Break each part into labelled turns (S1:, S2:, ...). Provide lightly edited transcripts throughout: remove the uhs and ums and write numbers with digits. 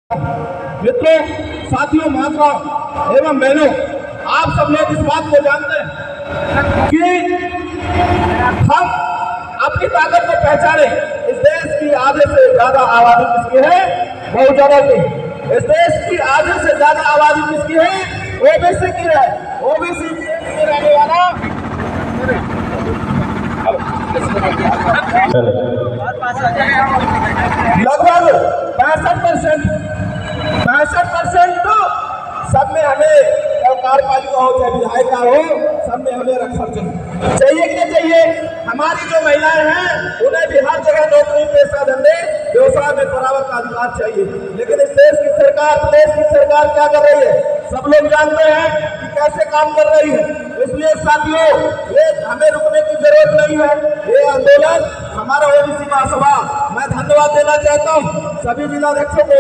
S1: मित्रों, साथियों, माताओं एवं बहनों, आप सब लोग इस बात को जानते हैं कि हम अपनी ताकत को पहचाने। इस देश की आधे से ज्यादा आबादी किसकी है? बहुजनों की। इस देश की आधे से ज्यादा आबादी किसकी है? ओबीसी की है। ओबीसी में रहने वाला लगभग 65% तो सब में हमें कार्यपालिका हो चाहे विधायिका हो, सब में हमें आरक्षण चाहिए कि नहीं चाहिए? हमारी जो महिलाएं हैं उन्हें भी हर जगह नौकरी, पेशा, धंधे, व्यवसाय में बराबर का अधिकार चाहिए। लेकिन इस देश की सरकार, प्रदेश की सरकार क्या कर रही है? सब लोग जानते हैं कि कैसे काम कर रही है। इसलिए साथियों, ये हमें रुकने की जरूरत नहीं है। ये आंदोलन हमारा ओबीसी महासभा, मैं धन्यवाद देना चाहता हूँ सभी जिलाध्यक्षों को,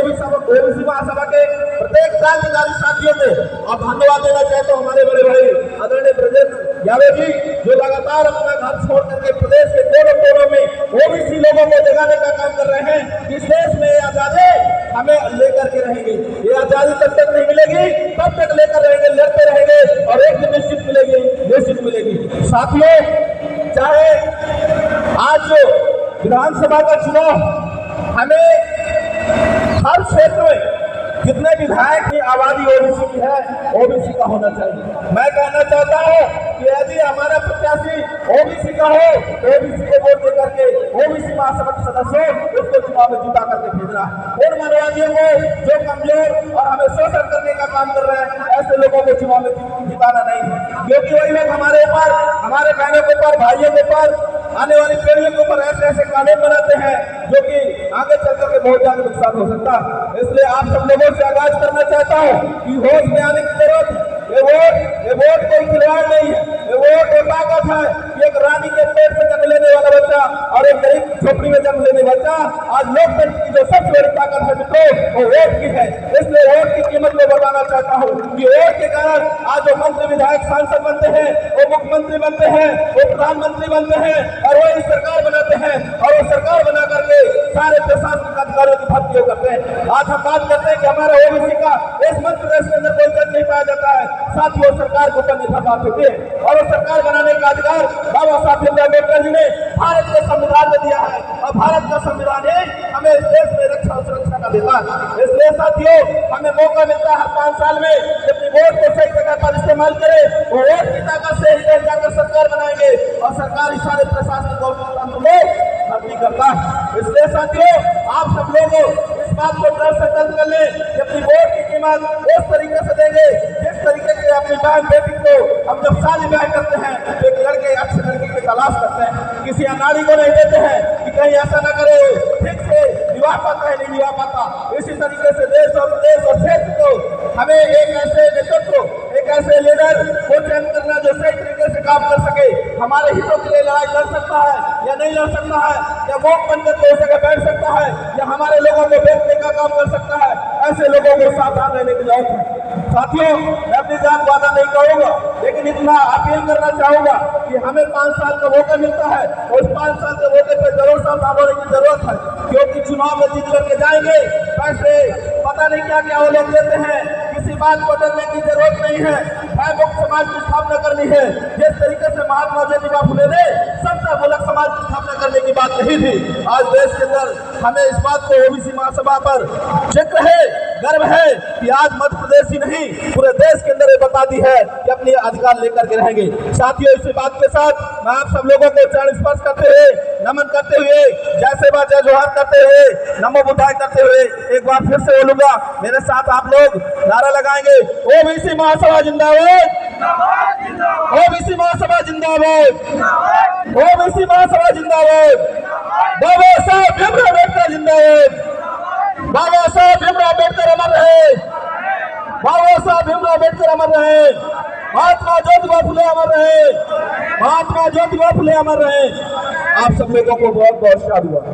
S1: ओबीसी महासभा के प्रत्येक क्रांतिकारी साथियों को, और धन्यवाद देना चाहता हूँ हमारे बड़े भाई आदरणीय ब्रजेंद्र यादव जी, जो लगातार अपना घर छोड़ करके प्रदेश के कोनों कोनों में ओबीसी लोगों को जगाने का काम कर रहे हैं। इस देश में आजादी हमें लेकर के रहेंगे। ये आजादी तब तक नहीं मिलेगी, तब तक लेकर रहेंगे, लड़ते रहेंगे, और एक दिन निश्चित मिलेगी, निश्चित मिलेगी। साथियों, चाहे आज जो विधानसभा का चुनाव, हमें हर क्षेत्र में जितने विधायक की आबादी ओबीसी की है, ओबीसी का होना चाहिए। मैं कहना चाहता हूं कि यदि हमारा प्रत्याशी ओबीसी का हो तो ओबीसी को वोट देकर के ओबीसी महासभा के सदस्य उसको चुनाव में जिता करके भेजना है। उन मनोवादियों को जो कमजोर और हमें शोषण करने का काम कर रहे हैं, ऐसे लोगों को चुनाव में जिताना नहीं है, क्योंकि वही लोग हमारे ऊपर, हमारे बहनों के ऊपर, भाइयों के ऊपर, आने वाली पीढ़ियों के ऊपर ऐसे ऐसे कानून बनाते हैं जो कि आगे चल करके बहुत ज्यादा नुकसान हो सकता है। इसलिए आप सब लोगों से आगाज करना चाहता हूँ कि होश में आने की जरूरत है। ये वोट कोई खिलवाड़ नहीं है। ये वोट एक ताकत है कि एक रानी के पेट से जन्म लेने वाला बच्चा और एक गरीब झोपड़ी में जन्म लेने बच्चा, आज लोकतंत्र की जो सबसे बड़ी ताकत है मित्रों, वो वोट की है। इसलिए वोट की कीमत में बताना चाहता हूँ कि वोट के कारण आज जो मंत्री, विधायक, सांसद बनते हैं, वो मुख्यमंत्री बनते हैं, वो प्रधानमंत्री बनते हैं, और वो सरकार बनाते हैं, और वो सरकार बना करके सारे प्रशासनिक अधिकारियों की भर्ती करते हैं। आज हम बात करते हैं कि हमारा ओबीसी का इस मध्य प्रदेश के अंदर कोई जज नहीं पाया जाता है। साथियों, सरकार के ऊपर निर्भर बात होती है, और वो सरकार बनाने का अधिकार बाबा साहब भीमराव अम्बेडकर जी ने भारत के संविधान में दिया है, और भारत का संविधान ही हमें इस देश में रक्षा और सुरक्षा का देता है। इसलिए साथियों, हमें मौका मिलता है हर 5 साल में कि अपनी वोट को सही जगह पर इस्तेमाल करें, वो वोट की ताकत से ही जाकर सरकार बनाएंगे, और सरकार ही सारे प्रशासन को भर्ती करता है। इसलिए साथियों, आप सब लोग इस बात को दृढ़ संकल्प कर लें कि अपनी वोट की कीमत उस तरीके से देंगे जिस तरीके से अपनी बहन बेटी को हम जब शादी ब्याह करते हैं, एक लड़के अच्छे लड़की की तलाश करते हैं, किसी अनाड़ी को नहीं देते हैं कि कहीं ऐसा न करे, ठीक से विवाह पाता है, नहीं विवाह पाता। इसी तरीके से देश और प्रदेश और क्षेत्र को हमें एक ऐसे नेतृत्व, एक ऐसे लीडर को चयन करना जो सही तरीके से काम कर सके, हमारे हितों के लिए लड़ाई लड़ सकता है या नहीं लड़ सकता है, या वोट बनकर तो जगह बैठ सकता है, या हमारे लोगों को बेचने का काम कर सकता है। ऐसे लोगों को सावधान रहने की जरूरत है। साथियों, मैं अपनी जान वादा नहीं करूंगा, लेकिन इतना अपील करना चाहूंगा कि हमें 5 साल का मौका मिलता है, और उस 5 साल के मौके पर जरूर सावधान होने की जरूरत है, क्योंकि चुनाव में जीत करके जाएंगे, पैसे पता नहीं क्या क्या वो लोग देते हैं। किसी बात को डरने की जरूरत नहीं है। भय मुक्त समाज की स्थापना करनी है। जिस तरीके से महात्मा ज्योतिबा फुले ने समता मूलक समाज की स्थापना करने की बात कही थी, आज देश के अंदर हमें इस बात को ओबीसी महासभा पर जिक्र है, गर्व है कि आज मध्य प्रदेश ही नहीं पूरे देश के अंदर ये बता दी है कि अपने अधिकार लेकर के रहेंगे। साथियों, इसी बात के साथ मैं आप सब लोगों को चरण स्पर्श करते हुए, नमन करते हुए, जय सेवा जय जोहार करते हुए, नमो बुद्धाय करते हुए एक बार फिर से बोलूंगा, मेरे साथ आप लोग नारा लगाएंगे, ओबीसी महासभा जिंदाबाद, ओबीसी महासभा जिंदाबाद, ओबीसी महासभा जिंदाबाद, बाबा साहब भीमराव अम्बेडकर जिंदाबाद, बाबा साहब भीमराव अम्बेडकर अमर रहे, बाबा साहब भीमराव अम्बेडकर अमर रहे, महात्मा ज्योतिबा फुले अमर रहे, महात्मा ज्योतिबा फुले अमर रहे। आप सब लोगों को बहुत बहुत साधुवाद।